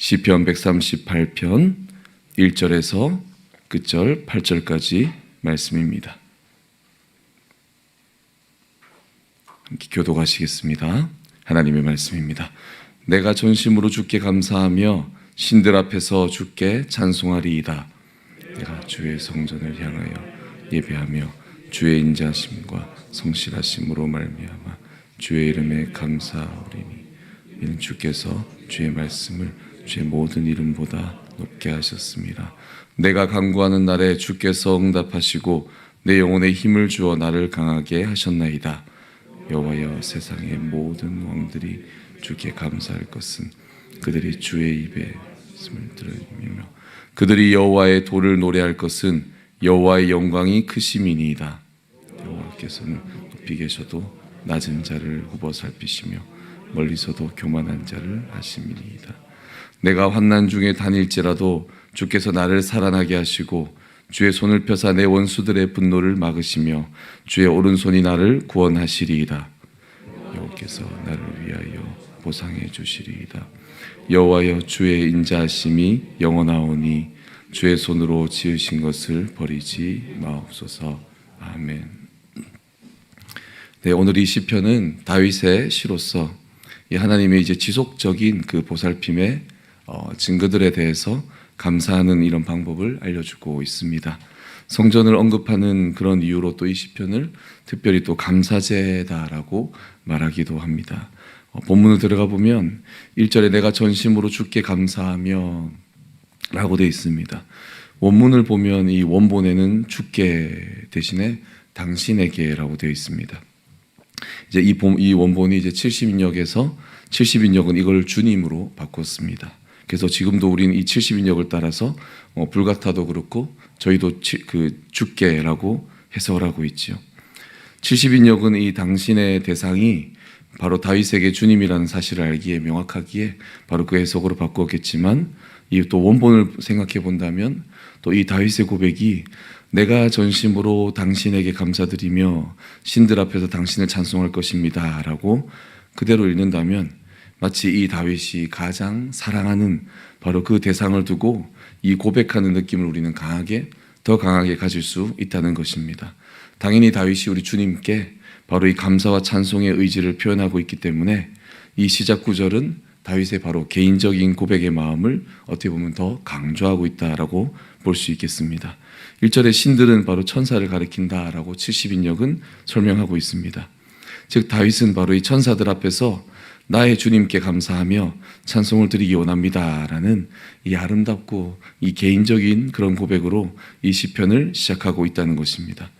시편 138편 1절에서 끝절 8절까지 말씀입니다. 함께 교독하시겠습니다. 하나님의 말씀입니다. 내가 전심으로 주께 감사하며 신들 앞에서 주께 찬송하리이다. 내가 주의 성전을 향하여 예배하며 주의 인자하심과 성실하심으로 말미암아 주의 이름에 감사하오리니 이는 주께서 주의 말씀을 주의 모든 이름보다 높게 하셨습니다. 내가 간구하는 날에 주께서 응답하시고 내 영혼에 힘을 주어 나를 강하게 하셨나이다. 여호와여, 세상의 모든 왕들이 주께 감사할 것은 그들이 주의 입에 말씀을 들으며 그들이 여호와의 도를 노래할 것은 여호와의 영광이 크심이니이다. 여호와께서는 높이 계셔도 낮은 자를 굽어 살피시며 멀리서도 교만한 자를 아심이니이다. 내가 환난 중에 다닐지라도 주께서 나를 살아나게 하시고 주의 손을 펴사 내 원수들의 분노를 막으시며 주의 오른손이 나를 구원하시리이다. 여호와께서 나를 위하여 보상해 주시리이다. 여호와여, 주의 인자하심이 영원하오니 주의 손으로 지으신 것을 버리지 마옵소서. 아멘. 네, 오늘 이 시편은 다윗의 시로서 하나님의 이제 지속적인 그 보살핌의 증거들에 대해서 감사하는 이런 방법을 알려주고 있습니다. 성전을 언급하는 그런 이유로 또 이 시편을 특별히 또 감사제다라고 말하기도 합니다. 본문을 들어가 보면 1절에 내가 전심으로 주께 감사하며 라고 되어 있습니다. 원문을 보면 이 원본에는 주께 대신에 당신에게라고 되어 있습니다. 이제 이 원본이 이제 70인역에서 70인역은 이걸 주님으로 바꿨습니다. 그래서 지금도 우리는 이 70인역을 따라서 불가타도 그렇고 저희도 그 주께라고 해석을 하고 있지요. 70인역은 이 당신의 대상이 바로 다윗에게 주님이라는 사실을 알기에 명확하기에 바로 그 해석으로 바꾸었겠지만 이 또 원본을 생각해 본다면 또 이 다윗의 고백이 내가 전심으로 당신에게 감사드리며 신들 앞에서 당신을 찬송할 것입니다 라고 그대로 읽는다면 마치 이 다윗이 가장 사랑하는 바로 그 대상을 두고 이 고백하는 느낌을 우리는 더 강하게 가질 수 있다는 것입니다. 당연히 다윗이 우리 주님께 바로 이 감사와 찬송의 의지를 표현하고 있기 때문에 이 시작 구절은 다윗의 바로 개인적인 고백의 마음을 어떻게 보면 더 강조하고 있다라고 볼 수 있겠습니다. 1절의 신들은 바로 천사를 가리킨다라고 70인역은 설명하고 있습니다. 즉 다윗은 바로 이 천사들 앞에서 나의 주님께 감사하며 찬송을 드리기 원합니다라는 이 아름답고 이 개인적인 그런 고백으로 이 시편을 시작하고 있다는 것입니다.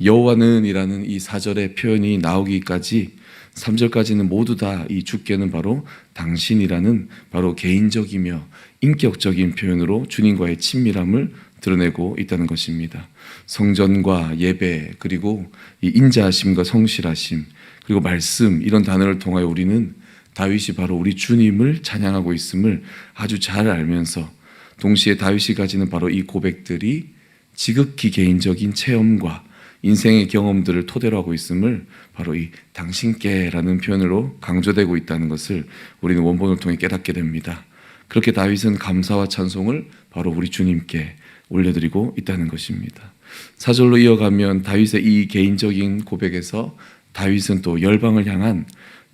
여호와는 이라는 이 4절의 표현이 나오기까지 3절까지는 모두 다 이 주께는 바로 당신이라는 바로 개인적이며 인격적인 표현으로 주님과의 친밀함을 드러내고 있다는 것입니다. 성전과 예배 그리고 이 인자하심과 성실하심 그리고 말씀 이런 단어를 통하여 우리는 다윗이 바로 우리 주님을 찬양하고 있음을 아주 잘 알면서 동시에 다윗이 가지는 바로 이 고백들이 지극히 개인적인 체험과 인생의 경험들을 토대로 하고 있음을 바로 이 당신께라는 표현으로 강조되고 있다는 것을 우리는 원본을 통해 깨닫게 됩니다. 그렇게 다윗은 감사와 찬송을 바로 우리 주님께 올려드리고 있다는 것입니다. 4절로 이어가면 다윗의 이 개인적인 고백에서 다윗은 또 열방을 향한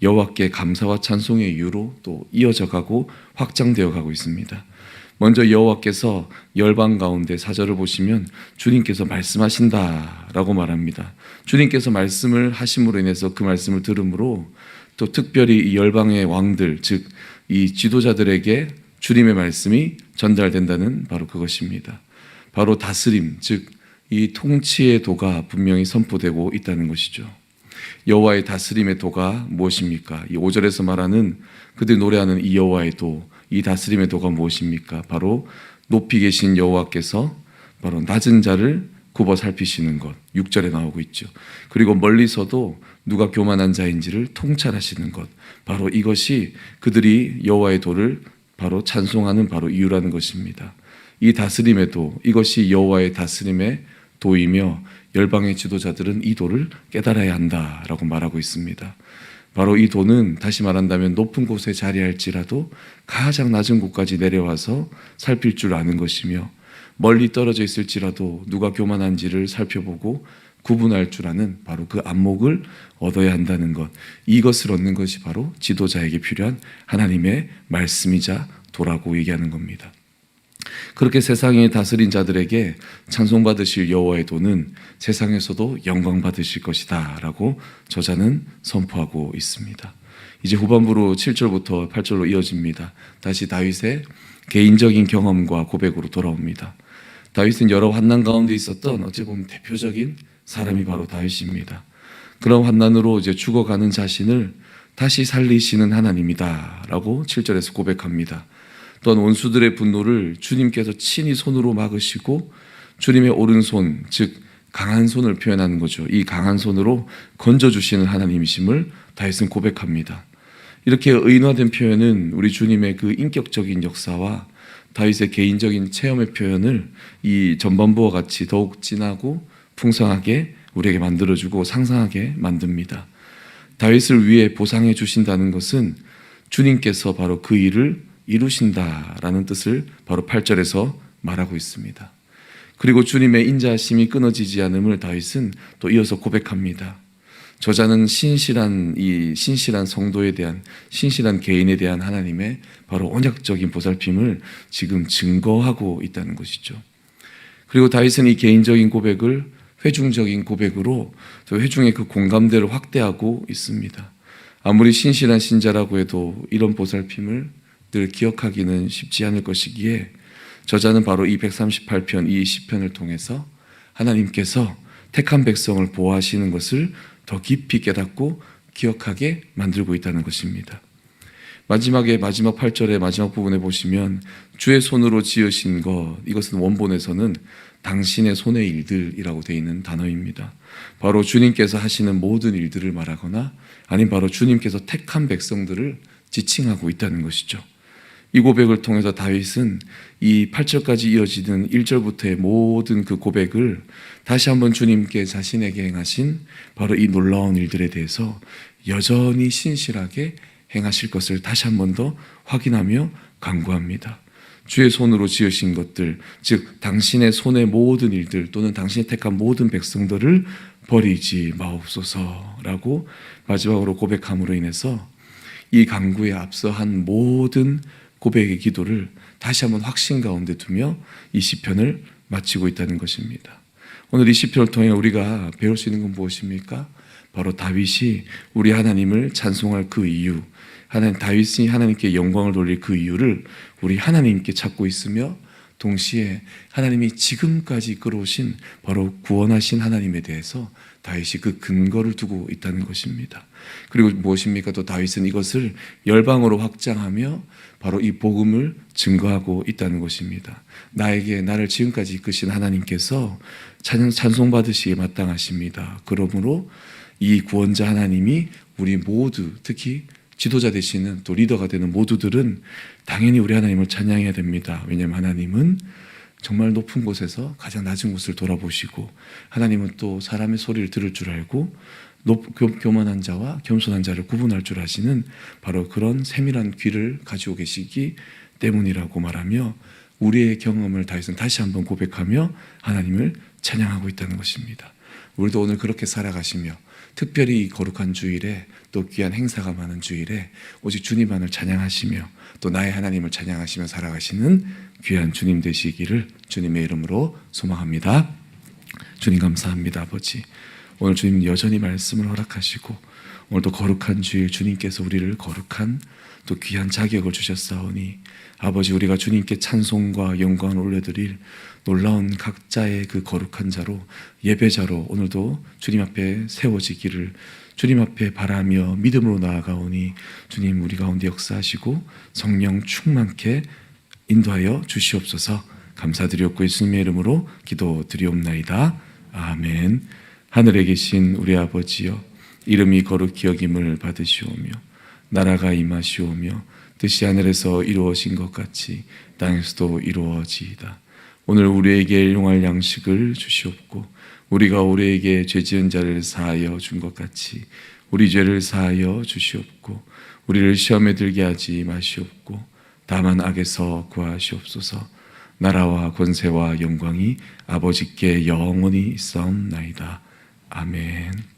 여호와께 감사와 찬송의 이유로 또 이어져 가고 확장되어 가고 있습니다. 먼저 여호와께서 열방 가운데 4절을 보시면 주님께서 말씀하신다라고 말합니다. 주님께서 말씀을 하심으로 인해서 그 말씀을 들음으로 또 특별히 이 열방의 왕들 즉 이 지도자들에게 주님의 말씀이 전달된다는 바로 그것입니다. 바로 다스림 즉 이 통치의 도가 분명히 선포되고 있다는 것이죠. 여호와의 다스림의 도가 무엇입니까? 이 5절에서 말하는 그들이 노래하는 이 여호와의 도, 이 다스림의 도가 무엇입니까? 바로 높이 계신 여호와께서 바로 낮은 자를 굽어 살피시는 것 6절에 나오고 있죠. 그리고 멀리서도 누가 교만한 자인지를 통찰하시는 것 바로 이것이 그들이 여호와의 도를 바로 찬송하는 바로 이유라는 것입니다. 이 다스림의 도 이것이 여호와의 다스림의 도이며 열방의 지도자들은 이 도를 깨달아야 한다라고 말하고 있습니다. 바로 이 돈은 다시 말한다면 높은 곳에 자리할지라도 가장 낮은 곳까지 내려와서 살필 줄 아는 것이며, 멀리 떨어져 있을지라도 누가 교만한지를 살펴보고 구분할 줄 아는 바로 그 안목을 얻어야 한다는 것, 이것을 얻는 것이 바로 지도자에게 필요한 하나님의 말씀이자 도라고 얘기하는 겁니다. 그렇게 세상의 다스린 자들에게 찬송받으실 여호와의 도는 세상에서도 영광 받으실 것이다 라고 저자는 선포하고 있습니다. 이제 후반부로 7절부터 8절로 이어집니다. 다시 다윗의 개인적인 경험과 고백으로 돌아옵니다. 다윗은 여러 환난 가운데 있었던 어찌 보면 대표적인 사람이 바로 다윗입니다. 그런 환난으로 이제 죽어가는 자신을 다시 살리시는 하나님이다 라고 7절에서 고백합니다. 또한 원수들의 분노를 주님께서 친히 손으로 막으시고 주님의 오른손, 즉 강한 손을 표현하는 거죠. 이 강한 손으로 건져주시는 하나님이심을 다윗은 고백합니다. 이렇게 의인화된 표현은 우리 주님의 그 인격적인 역사와 다윗의 개인적인 체험의 표현을 이 전반부와 같이 더욱 진하고 풍성하게 우리에게 만들어주고 상상하게 만듭니다. 다윗을 위해 보상해 주신다는 것은 주님께서 바로 그 일을 이루신다라는 뜻을 바로 8절에서 말하고 있습니다. 그리고 주님의 인자하심이 끊어지지 않음을 다윗은 또 이어서 고백합니다. 저자는 신실한 성도에 대한, 신실한 개인에 대한 하나님의 바로 언약적인 보살핌을 지금 증거하고 있다는 것이죠. 그리고 다윗은 이 개인적인 고백을 회중적인 고백으로 또 회중의 그 공감대를 확대하고 있습니다. 아무리 신실한 신자라고 해도 이런 보살핌을 늘 기억하기는 쉽지 않을 것이기에 저자는 바로 이 138편, 이 시편을 통해서 하나님께서 택한 백성을 보호하시는 것을 더 깊이 깨닫고 기억하게 만들고 있다는 것입니다. 마지막 8절의 마지막 부분에 보시면 주의 손으로 지으신 것, 이것은 원본에서는 당신의 손의 일들이라고 되어 있는 단어입니다. 바로 주님께서 하시는 모든 일들을 말하거나 아니면 바로 주님께서 택한 백성들을 지칭하고 있다는 것이죠. 이 고백을 통해서 다윗은 이 8절까지 이어지는 1절부터의 모든 그 고백을 다시 한번 주님께 자신에게 행하신 바로 이 놀라운 일들에 대해서 여전히 신실하게 행하실 것을 다시 한 번 더 확인하며 간구합니다. 주의 손으로 지으신 것들, 즉 당신의 손의 모든 일들 또는 당신이 택한 모든 백성들을 버리지 마옵소서라고 마지막으로 고백함으로 인해서 이 간구에 앞서 한 모든 고백의 기도를 다시 한번 확신 가운데 두며 이 시편을 마치고 있다는 것입니다. 오늘 이 시편을 통해 우리가 배울 수 있는 건 무엇입니까? 바로 다윗이 우리 하나님을 찬송할 그 이유, 다윗이 하나님께 영광을 돌릴 그 이유를 우리 하나님께 찾고 있으며 동시에 하나님이 지금까지 이끌어오신 바로 구원하신 하나님에 대해서 다윗이 그 근거를 두고 있다는 것입니다. 그리고 무엇입니까? 또 다윗은 이것을 열방으로 확장하며 바로 이 복음을 증거하고 있다는 것입니다. 나를 지금까지 이끄신 하나님께서 찬송받으시기에 마땅하십니다. 그러므로 이 구원자 하나님이 우리 모두, 특히 지도자 되시는 또 리더가 되는 모두들은 당연히 우리 하나님을 찬양해야 됩니다. 왜냐하면 하나님은 정말 높은 곳에서 가장 낮은 곳을 돌아보시고 하나님은 또 사람의 소리를 들을 줄 알고 교만한 자와 겸손한 자를 구분할 줄 아시는 바로 그런 세밀한 귀를 가지고 계시기 때문이라고 말하며 우리의 경험을 다시 한번 고백하며 하나님을 찬양하고 있다는 것입니다. 우리도 오늘 그렇게 살아가시며 특별히 이 거룩한 주일에 또 귀한 행사가 많은 주일에 오직 주님만을 찬양하시며 또 나의 하나님을 찬양하시며 살아가시는 귀한 주님 되시기를 주님의 이름으로 소망합니다. 주님 감사합니다. 아버지, 오늘 주님 여전히 말씀을 허락하시고 오늘도 거룩한 주일 주님께서 우리를 거룩한 또 귀한 자격을 주셨사오니 아버지, 우리가 주님께 찬송과 영광을 올려드릴 놀라운 각자의 그 거룩한 자로 예배자로 오늘도 주님 앞에 세워지기를 주님 앞에 바라며 믿음으로 나아가오니 주님 우리 가운데 역사하시고 성령 충만케 인도하여 주시옵소서. 감사드리옵고 예수님의 이름으로 기도드리옵나이다. 아멘. 하늘에 계신 우리 아버지여, 이름이 거룩히 여김을 받으시오며 나라가 임하시오며 뜻이 하늘에서 이루어진 것 같이 땅에서도 이루어지이다. 오늘 우리에게 일용할 양식을 주시옵고 우리가 우리에게 죄 지은 자를 사하여 준 것 같이 우리 죄를 사하여 주시옵고 우리를 시험에 들게 하지 마시옵고 다만 악에서 구하시옵소서. 나라와 권세와 영광이 아버지께 영원히 있사옵나이다. 아멘.